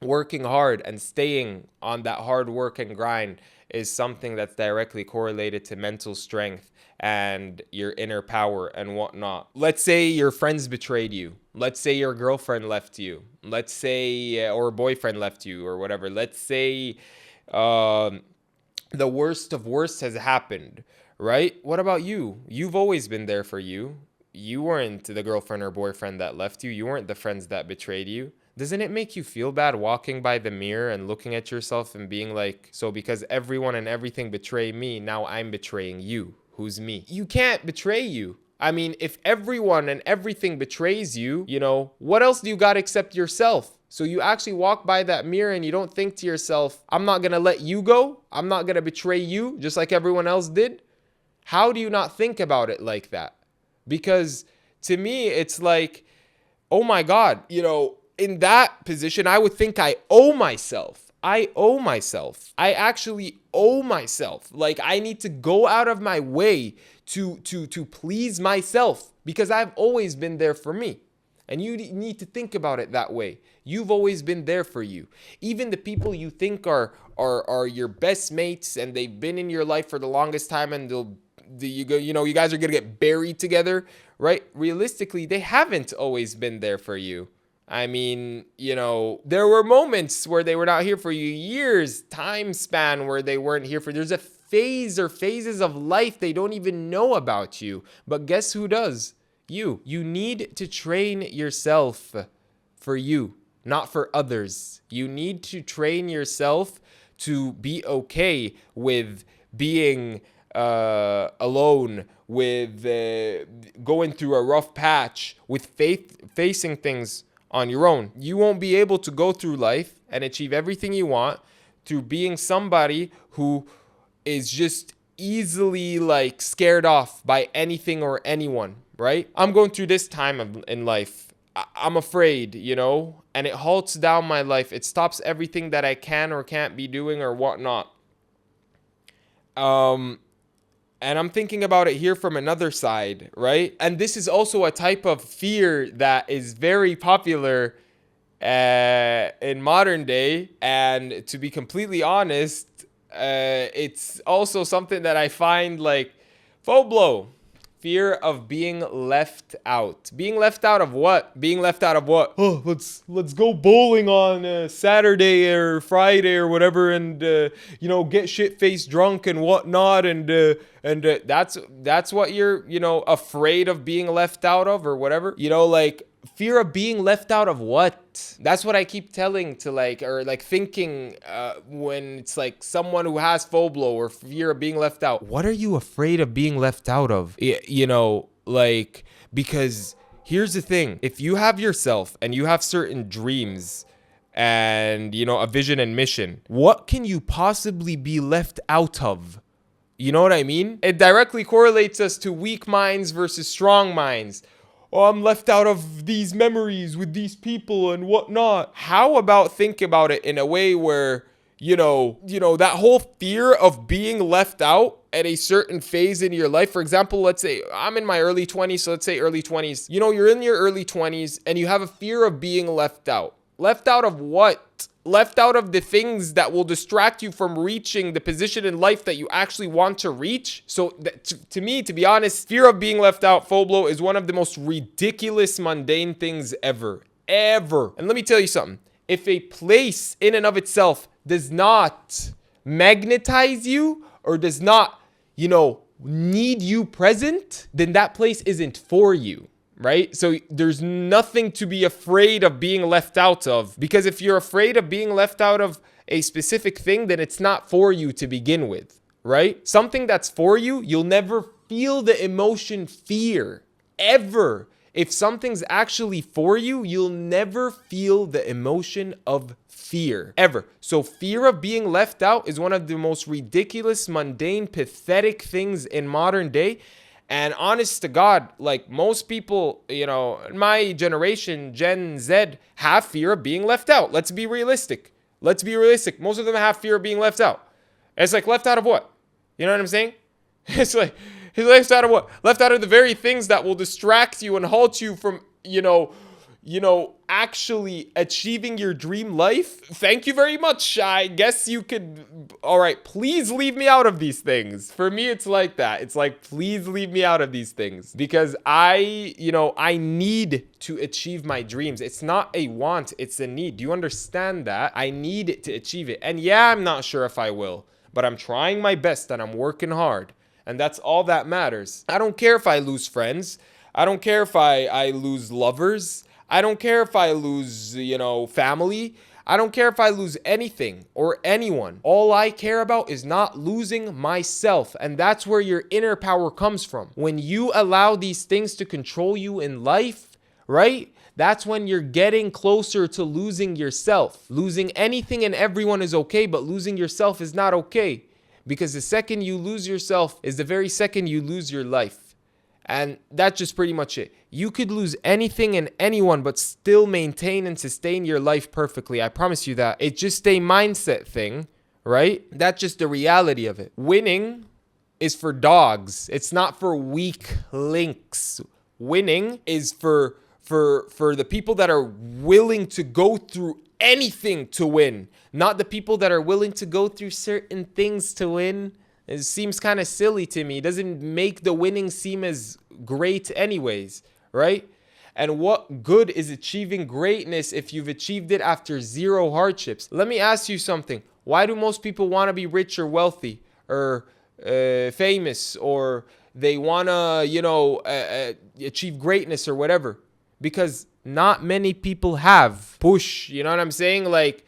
Working hard and staying on that hard work and grind is something that's directly correlated to mental strength and your inner power and whatnot. Let's say your friends betrayed you. Let's say your girlfriend left you. Let's say, or boyfriend left you or whatever. Let's say the worst of worst has happened, right? What about you? You've always been there for you. You weren't the girlfriend or boyfriend that left you. You weren't the friends that betrayed you. Doesn't it make you feel bad walking by the mirror and looking at yourself and being like, so because everyone and everything betray me, now I'm betraying you? Who's me? You can't betray you. I mean, if everyone and everything betrays you, what else do you got except yourself? So you actually walk by that mirror and you don't think to yourself, I'm not going to let you go. I'm not going to betray you just like everyone else did. How do you not think about it like that? Because to me, it's like, oh my God, in that position, I would think I owe myself. I owe myself. I actually owe myself. Like I need to go out of my way to please myself because I've always been there for me. And you need to think about it that way. You've always been there for you. Even the people you think are your best mates and they've been in your life for the longest time and you guys are going to get buried together, right? Realistically, they haven't always been there for you. I mean, there were moments where they were not here for you, years, time span where they weren't here for you. There's a phase or phases of life they don't even know about you. But guess who does? You. You need to train yourself for you, not for others. You need to train yourself to be okay with being alone, with going through a rough patch, with facing things on your own. You won't be able to go through life and achieve everything you want through being somebody who is just easily like scared off by anything or anyone, right? I'm going through this time in life. I'm afraid, and it halts down my life. It stops everything that I can or can't be doing or whatnot. And I'm thinking about it here from another side, right? And this is also a type of fear that is very popular in modern day. And to be completely honest, it's also something that I find like phoblo. Fear of being left out. Being left out of what? Being left out of what? Oh, let's go bowling on Saturday or Friday or whatever, and get shit-faced drunk and whatnot, and that's what you're afraid of being left out of or whatever. Like fear of being left out of what? That's what I keep telling to thinking when it's like someone who has phoblo or fear of being left out. What are you afraid of being left out of? Because here's the thing. If you have yourself and you have certain dreams and, a vision and mission, what can you possibly be left out of? You know what I mean? It directly correlates us to weak minds versus strong minds. Oh, I'm left out of these memories with these people and whatnot. How about think about it in a way where, that whole fear of being left out at a certain phase in your life. For example, let's say I'm in my early 20s. So let's say early 20s. You're in your early 20s and you have a fear of being left out. Left out of what? Left out of the things that will distract you from reaching the position in life that you actually want to reach. So to me, to be honest, fear of being left out, phoblo, is one of the most ridiculous, mundane things ever. And let me tell you something. If a place in and of itself does not magnetize you or does not, need you present, then that place isn't for you. Right? So there's nothing to be afraid of being left out of, because if you're afraid of being left out of a specific thing, then it's not for you to begin with, right? Something that's for you, you'll never feel the emotion fear, ever. If something's actually for you, you'll never feel the emotion of fear, ever. So fear of being left out is one of the most ridiculous, mundane, pathetic things in modern day. And honest to God, like most people, in my generation, Gen Z, have fear of being left out. Let's be realistic. Most of them have fear of being left out. And it's like, left out of what? You know what I'm saying? It's like, left out of what? Left out of the very things that will distract you and halt you from, actually achieving your dream life. Thank you very much. I guess you could. All right, please leave me out of these things. For me, it's like that. It's like, please leave me out of these things because I need to achieve my dreams. It's not a want, it's a need. Do you understand that? I need to achieve it. And yeah, I'm not sure if I will, but I'm trying my best and I'm working hard. And that's all that matters. I don't care if I lose friends. I don't care if I lose lovers. I don't care if I lose, family. I don't care if I lose anything or anyone. All I care about is not losing myself. And that's where your inner power comes from. When you allow these things to control you in life, right? That's when you're getting closer to losing yourself. Losing anything and everyone is okay, but losing yourself is not okay. Because the second you lose yourself is the very second you lose your life. And that's just pretty much it. You could lose anything and anyone, but still maintain and sustain your life perfectly. I promise you that. It's just a mindset thing, right? That's just the reality of it. Winning is for dogs. It's not for weak links. Winning is for the people that are willing to go through anything to win, not the people that are willing to go through certain things to win. It seems kind of silly to me. It doesn't make the winning seem as great anyways, right? And what good is achieving greatness if you've achieved it after zero hardships? Let me ask you something. Why do most people want to be rich or wealthy or famous, or they want to, achieve greatness or whatever? Because not many people have push. You know what I'm saying? Like,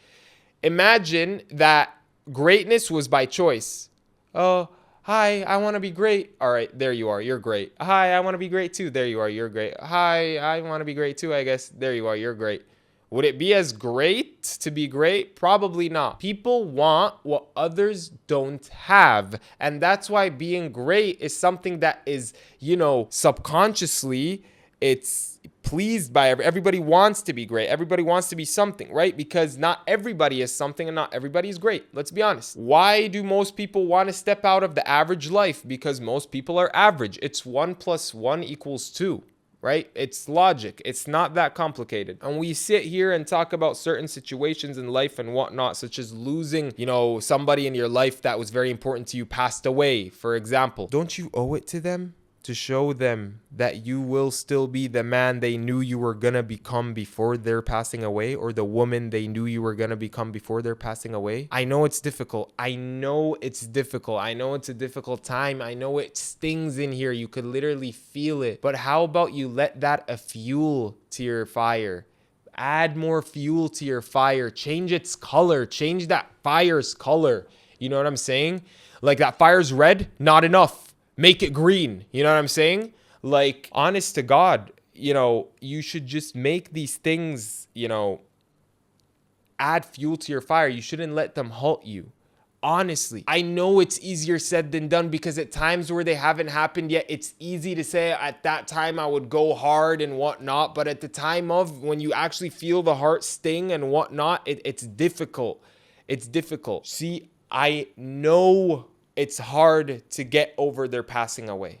imagine that greatness was by choice. Oh, hi, I want to be great. All right, there you are. You're great. Hi, I want to be great too. There you are. You're great. Hi, I want to be great too, I guess. There you are. You're great. Would it be as great to be great? Probably not. People want what others don't have. And that's why being great is something that is, subconsciously, it's pleased by everybody wants to be great. Everybody wants to be something, right? Because not everybody is something and not everybody is great. Let's be honest. Why do most people want to step out of the average life? Because most people are average. It's 1 + 1 = 2, right? It's logic. It's not that complicated. And we sit here and talk about certain situations in life and whatnot, such as losing, somebody in your life that was very important to you passed away, for example. Don't you owe it to them to show them that you will still be the man they knew you were gonna become before they're passing away, or the woman they knew you were gonna become before they're passing away? I know it's difficult. I know it's a difficult time. I know it stings in here. You could literally feel it. But how about you let that a fuel to your fire? Add more fuel to your fire. Change its color. Change that fire's color. You know what I'm saying? Like, that fire's red, not enough. Make it green. You know what I'm saying? Like, honest to God, you should just make these things, add fuel to your fire. You shouldn't let them halt you. Honestly, I know it's easier said than done, because at times where they haven't happened yet, it's easy to say at that time I would go hard and whatnot. But at the time of when you actually feel the heart sting and whatnot, it's difficult. It's difficult. See, I know it's hard to get over their passing away.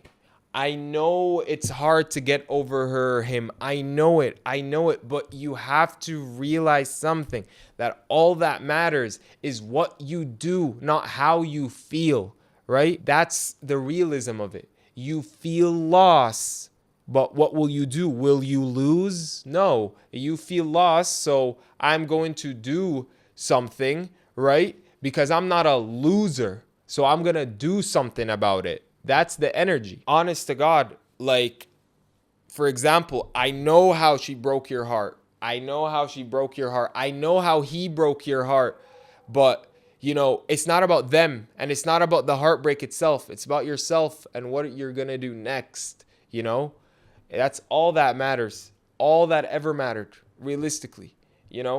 I know it's hard to get over him. I know it. But you have to realize something, that all that matters is what you do, not how you feel, right? That's the realism of it. You feel loss, but what will you do? Will you lose? No, you feel loss. So I'm going to do something, right? Because I'm not a loser. So I'm going to do something about it. That's the energy. Honest to God, like, for example, I know how she broke your heart. I know how she broke your heart. I know how he broke your heart. But, it's not about them, and it's not about the heartbreak itself. It's about yourself and what you're going to do next, That's all that matters. All that ever mattered, realistically.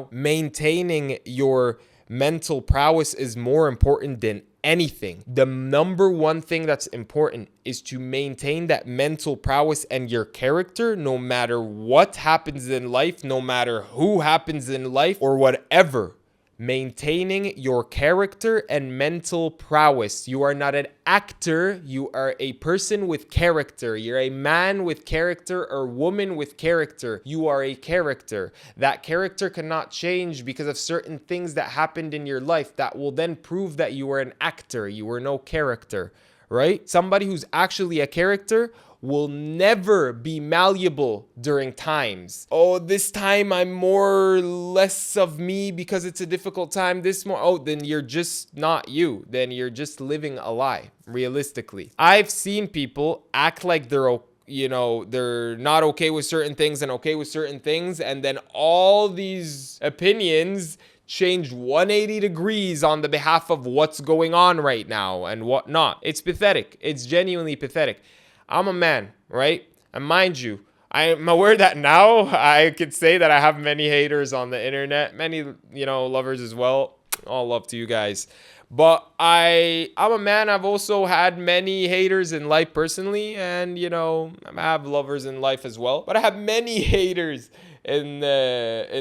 Maintaining your mental prowess is more important than anything. The number one thing that's important is to maintain that mental prowess and your character, no matter what happens in life, no matter who happens in life, or whatever. Maintaining your character and mental prowess. You are not an actor. You are a person with character. You're a man with character or woman with character. You are a character. That character cannot change because of certain things that happened in your life that will then prove that you were an actor. You were no character, right? Somebody who's actually a character will never be malleable during times. Oh, this time I'm more less of me because it's a difficult time. This more, oh, then you're just not you. Then you're just living a lie, realistically. I've seen people act like they're not okay with certain things and okay with certain things, and then all these opinions change 180 degrees on the behalf of what's going on right now and whatnot. It's pathetic. It's genuinely pathetic. I'm a man, right? And mind you, I'm aware that now I could say that I have many haters on the internet, many, lovers as well. All love to you guys. But I'm a man. I've also had many haters in life personally, and I have lovers in life as well. But I have many haters in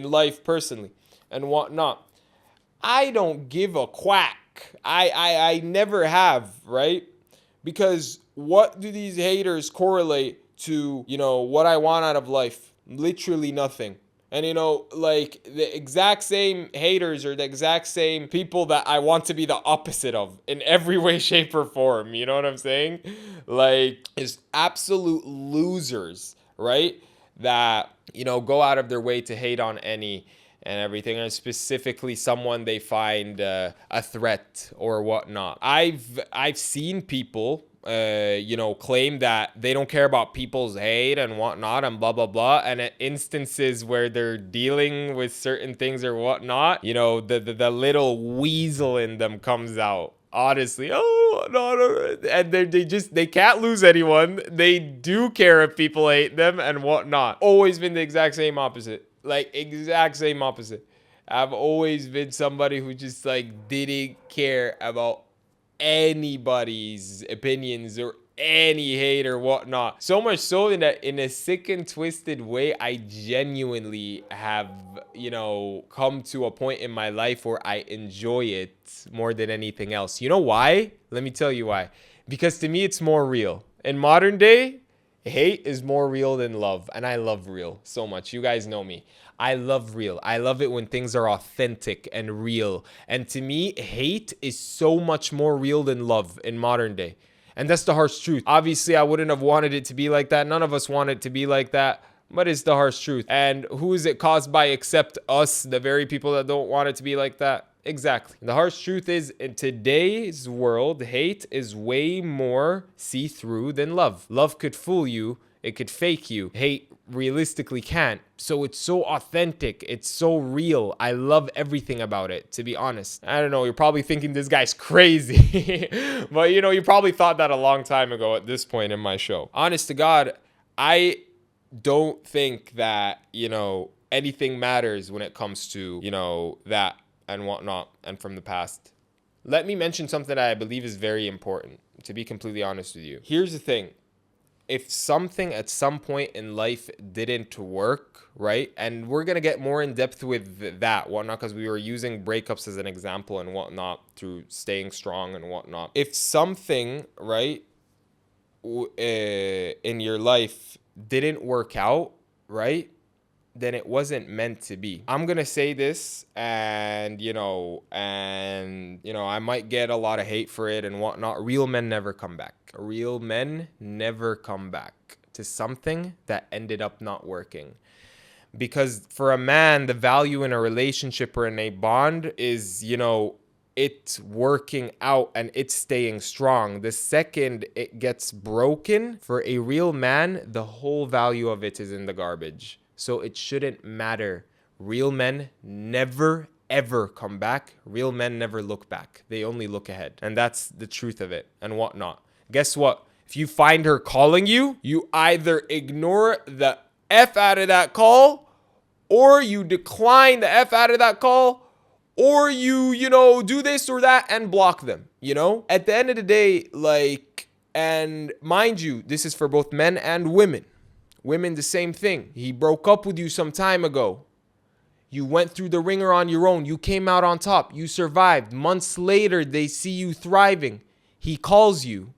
life personally and whatnot. I don't give a quack. I never have, right? Because what do these haters correlate to, what I want out of life? Literally nothing. And, like the exact same haters are the exact same people that I want to be the opposite of in every way, shape, or form. You know what I'm saying? Like, it's absolute losers, right? That, go out of their way to hate on any and everything, and specifically someone they find a threat or whatnot. I've seen people claim that they don't care about people's hate and whatnot and blah blah blah, and at instances where they're dealing with certain things or whatnot, the little weasel in them comes out. Honestly, oh no, and they can't lose anyone. They do care if people hate them and whatnot. Always been the exact same opposite. Like, exact same opposite. I've always been somebody who just, like, didn't care about anybody's opinions or any hate or whatnot. So much so that in a sick and twisted way, I genuinely have, come to a point in my life where I enjoy it more than anything else. You know why? Let me tell you why. Because to me, it's more real. In modern day, hate is more real than love, and I love real so much. You guys know me. I love real. I love it when things are authentic and real. And to me, hate is so much more real than love in modern day. And that's the harsh truth. Obviously, I wouldn't have wanted it to be like that. None of us want it to be like that. But it's the harsh truth. And who is it caused by except us, the very people that don't want it to be like that? Exactly. The harsh truth is, in today's world, hate is way more see-through than love. Love could fool you. It could fake you. Hate realistically can't. So it's so authentic. It's so real. I love everything about it, to be honest. I don't know. You're probably thinking this guy's crazy. But, you probably thought that a long time ago at this point in my show. Honest to God, I don't think that, anything matters when it comes to, that and whatnot and from the past. Let me mention something that I believe is very important, to be completely honest with you. Here's the thing. If something at some point in life didn't work, right? And we're going to get more in depth with that, whatnot, because we were using breakups as an example and whatnot through staying strong and whatnot. If something, right, in your life didn't work out, right, then it wasn't meant to be. I'm going to say this and I might get a lot of hate for it and whatnot. Real men never come back. Real men never come back to something that ended up not working. Because for a man, the value in a relationship or in a bond is, it's working out and it's staying strong. The second it gets broken, for a real man, the whole value of it is in the garbage. So it shouldn't matter. Real men never, ever come back. Real men never look back. They only look ahead. And that's the truth of it and whatnot. Guess what? If you find her calling you, you either ignore the F out of that call, or you decline the F out of that call, or you do this or that and block them, At the end of the day, and mind you, this is for both men and women. Women, the same thing. He broke up with you some time ago. You went through the ringer on your own. You came out on top. You survived. Months later, they see you thriving. He calls you.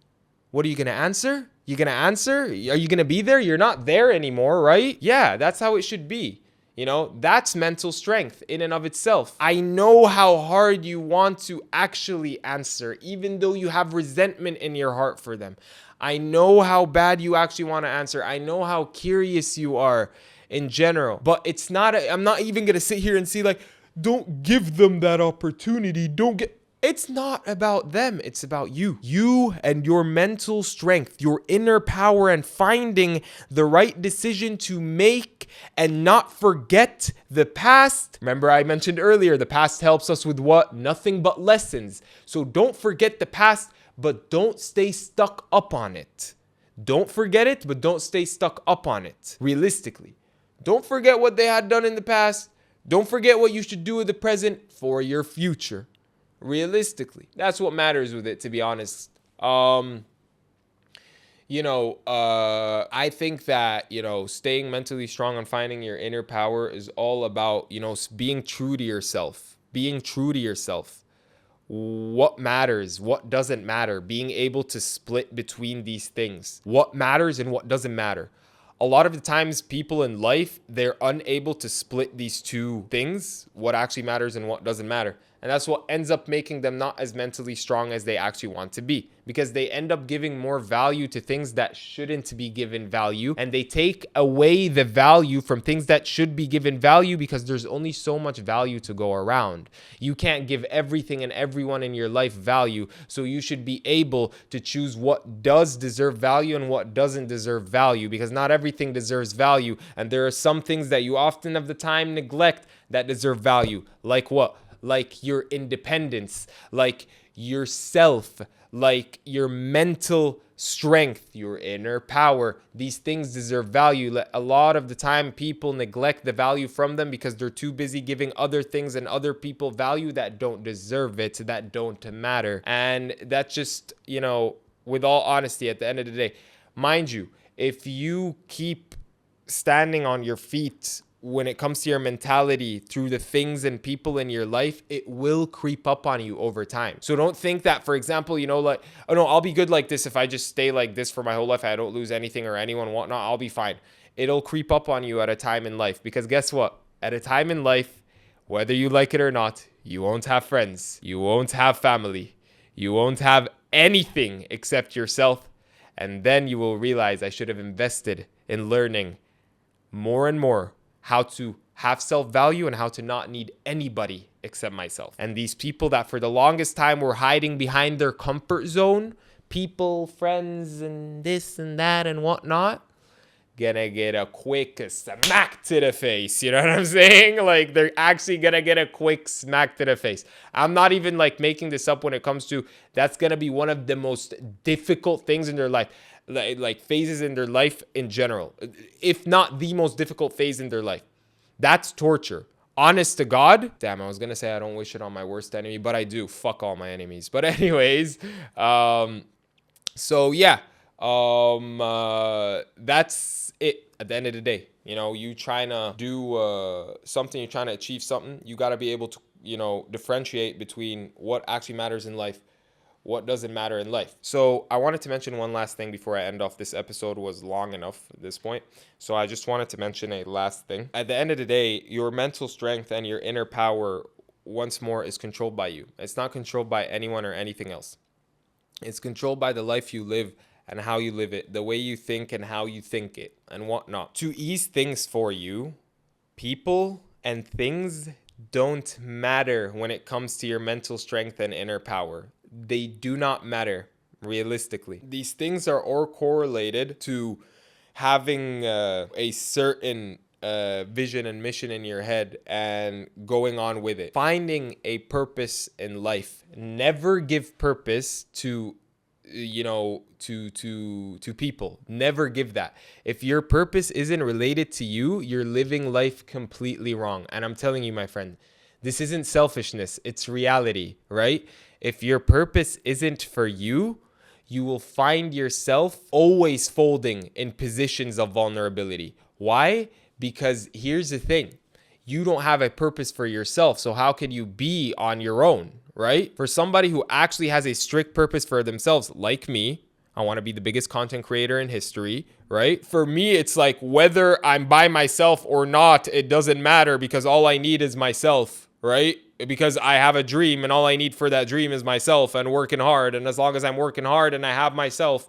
What are you going to answer? You going to answer? Are you going to be there? You're not there anymore, right? Yeah, that's how it should be. That's mental strength in and of itself. I know how hard you want to actually answer, even though you have resentment in your heart for them. I know how bad you actually want to answer. I know how curious you are in general. But it's not, I'm not even going to sit here and see like, don't give them that opportunity. Don't get, it's not about them. It's about you. You and your mental strength, your inner power, and finding the right decision to make and not forget the past. Remember, I mentioned earlier, the past helps us with what? Nothing but lessons. So don't forget the past, but don't stay stuck up on it. Don't forget it, but don't stay stuck up on it. Realistically, don't forget what they had done in the past. Don't forget what you should do in the present for your future. Realistically, that's what matters with it, to be honest. I think that, staying mentally strong and finding your inner power is all about, being true to yourself, what matters, what doesn't matter, being able to split between these things, what matters and what doesn't matter. A lot of the times people in life, they're unable to split these two things, what actually matters and what doesn't matter. And that's what ends up making them not as mentally strong as they actually want to be, because they end up giving more value to things that shouldn't be given value. And they take away the value from things that should be given value because there's only so much value to go around. You can't give everything and everyone in your life value. So you should be able to choose what does deserve value and what doesn't deserve value, because not everything deserves value. And there are some things that you often of the time neglect that deserve value. Like what? Like your independence, like yourself, like your mental strength, your inner power. These things deserve value. A lot of the time people neglect the value from them because they're too busy giving other things and other people value that don't deserve it, that don't matter. And that's just, with all honesty, at the end of the day, mind you, if you keep standing on your feet when it comes to your mentality through the things and people in your life, it will creep up on you over time. So don't think that, for example, like, oh no, I'll be good like this if I just stay like this for my whole life. I don't lose anything or anyone, whatnot. I'll be fine. It'll creep up on you at a time in life, because guess what? At a time in life, whether you like it or not, you won't have friends. You won't have family. You won't have anything except yourself. And then you will realize I should have invested in learning more and more how to have self-value and how to not need anybody except myself. And these people that for the longest time were hiding behind their comfort zone, people, friends, and this and that and whatnot, gonna get a quick smack to the face. You know what I'm saying? Like, they're actually gonna get a quick smack to the face. I'm not even like making this up when it comes to, that's gonna be one of the most difficult things in their life. Like phases in their life in general, if not the most difficult phase in their life. That's torture. Honest to God. Damn, I was gonna say I don't wish it on my worst enemy, but I do. Fuck all my enemies. But anyways, so yeah, that's it at the end of the day. You trying to do something, you're trying to achieve something, you got to be able to, differentiate between what actually matters in life, what doesn't matter in life. So I wanted to mention one last thing before I end off. This episode was long enough at this point. So I just wanted to mention a last thing. At the end of the day, your mental strength and your inner power, once more, is controlled by you. It's not controlled by anyone or anything else. It's controlled by the life you live and how you live it, the way you think and how you think it and whatnot. To ease things for you, people and things don't matter when it comes to your mental strength and inner power. They do not matter, realistically. These things are all correlated to having a certain vision and mission in your head and going on with it. Finding a purpose in life. Never give purpose to people. Never give that. If your purpose isn't related to you, you're living life completely wrong. And I'm telling you, my friend, this isn't selfishness. It's reality, right? If your purpose isn't for you, you will find yourself always folding in positions of vulnerability. Why? Because here's the thing. You don't have a purpose for yourself. So how can you be on your own, right? For somebody who actually has a strict purpose for themselves, like me, I want to be the biggest content creator in history, right? For me, it's like whether I'm by myself or not, it doesn't matter, because all I need is myself, right? Because I have a dream and all I need for that dream is myself and working hard. And as long as I'm working hard and I have myself,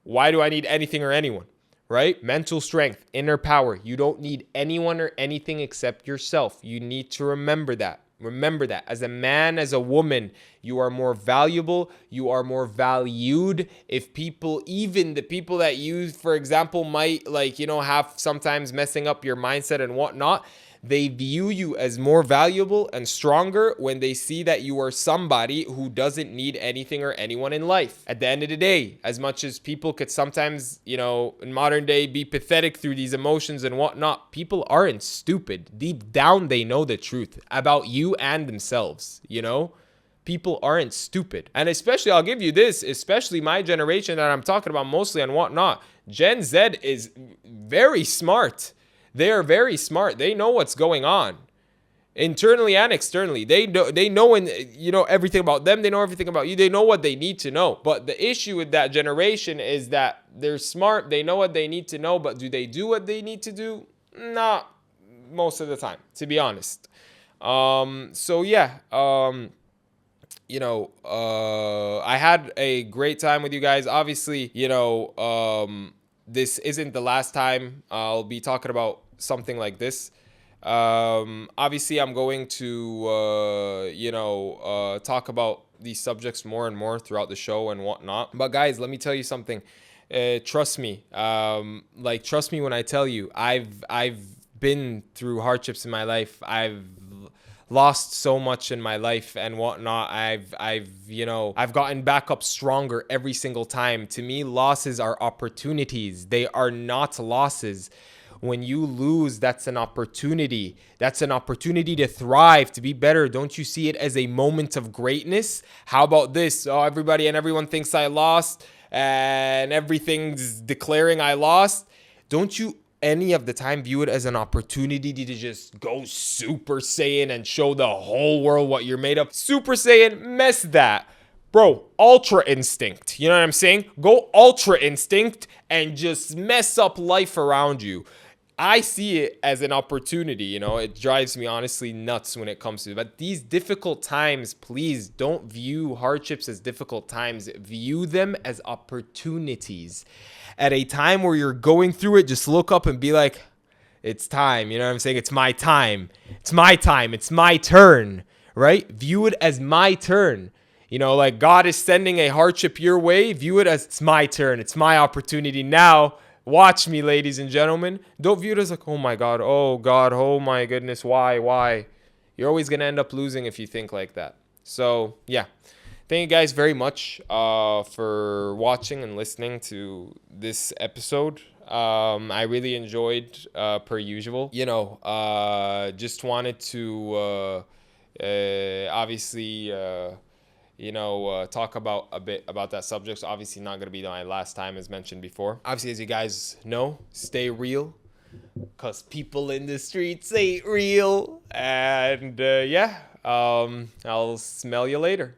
Why do I need anything or anyone? Right? Mental strength, inner power. You don't need anyone or anything except yourself. You need to remember that. Remember that. As a man, as a woman, you are more valuable. You are more valued. If people, even the people that you, for example, might have sometimes messing up your mindset and whatnot, they view you as more valuable and stronger when they see that you are somebody who doesn't need anything or anyone in life. At the end of the day, as much as people could sometimes, in modern day be pathetic through these emotions and whatnot, people aren't stupid. Deep down, they know the truth about you and themselves, People aren't stupid. And especially, I'll give you this, especially my generation that I'm talking about mostly and whatnot. Gen Z is very smart. They are very smart. They know what's going on internally and externally. They know and everything about them. They know everything about you. They know what they need to know. But the issue with that generation is that they're smart. They know what they need to know, but do they do what they need to do? Not most of the time, to be honest. So yeah. I had a great time with you guys. Obviously, this isn't the last time I'll be talking about something like this. Obviously, I'm going to, talk about these subjects more and more throughout the show and whatnot. But guys, let me tell you something. Trust me. Trust me when I tell you, I've been through hardships in my life. I've lost so much in my life and whatnot. I've gotten back up stronger every single time. To me, losses are opportunities. They are not losses. When you lose, that's an opportunity. That's an opportunity to thrive, to be better. Don't you see it as a moment of greatness? How about this? Oh, everybody and everyone thinks I lost and everything's declaring I lost. Don't you any of the time view it as an opportunity to just go Super Saiyan and show the whole world what you're made of? Super Saiyan, mess that. Bro, Ultra Instinct. You know what I'm saying? Go Ultra Instinct and just mess up life around you. I see it as an opportunity, it drives me honestly nuts when it comes to it. But these difficult times, please don't view hardships as difficult times. View them as opportunities. At a time where you're going through it, just look up and be like, it's time. You know what I'm saying? It's my time. It's my time. It's my turn, right? View it as my turn. Like God is sending a hardship your way. View it as it's my turn. It's my opportunity now. Watch me, ladies and gentlemen. Don't view it as like, oh my God, oh my goodness, why? You're always going to end up losing if you think like that. So, yeah. Thank you guys very much for watching and listening to this episode. I really enjoyed, per usual. Just wanted to obviously... talk about a bit about that subject. So obviously not going to be my last time, as mentioned before. Obviously, as you guys know, stay real, because people in the streets ain't real. And I'll smell you later.